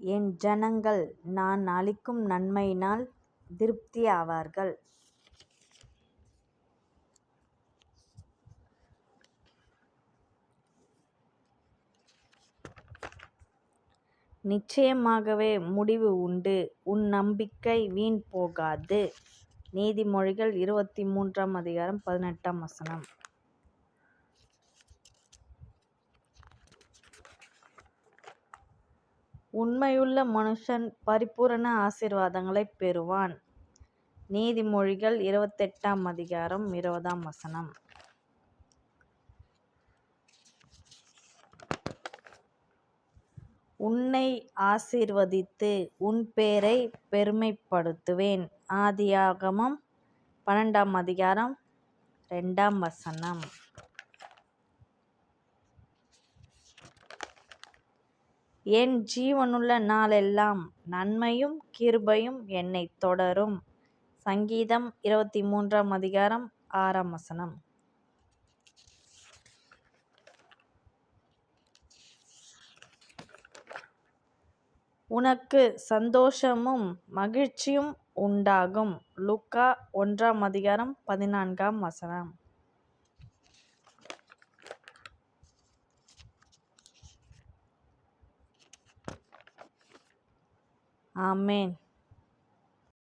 என் ஜனங்கள் நான் அளிக்கும் நன்மையினால் திருப்தியாவார்கள். நிச்சயமாகவே முடிவு உண்டு, உன் நம்பிக்கை வீண் போகாது. நீதிமொழிகள் 23:18. உண்மையுள்ள மனுஷன் பரிபூரண ஆசீர்வாதங்களைப் பெறுவான். நீதிமொழிகள் 28:20. உன்னை ஆசீர்வதித்து உன் பேரை பெருமைப்படுத்துவேன். ஆதியாகமம் 12:2. என் ஜீவனுள்ள நாளெல்லாம் நன்மையும் கிருபையும் என்னைத் தொடரும். சங்கீதம் 23:6. உனக்கு சந்தோஷமும் மகிழ்ச்சியும் உண்டாகும். லூக்கா 1:14. ஆமென்.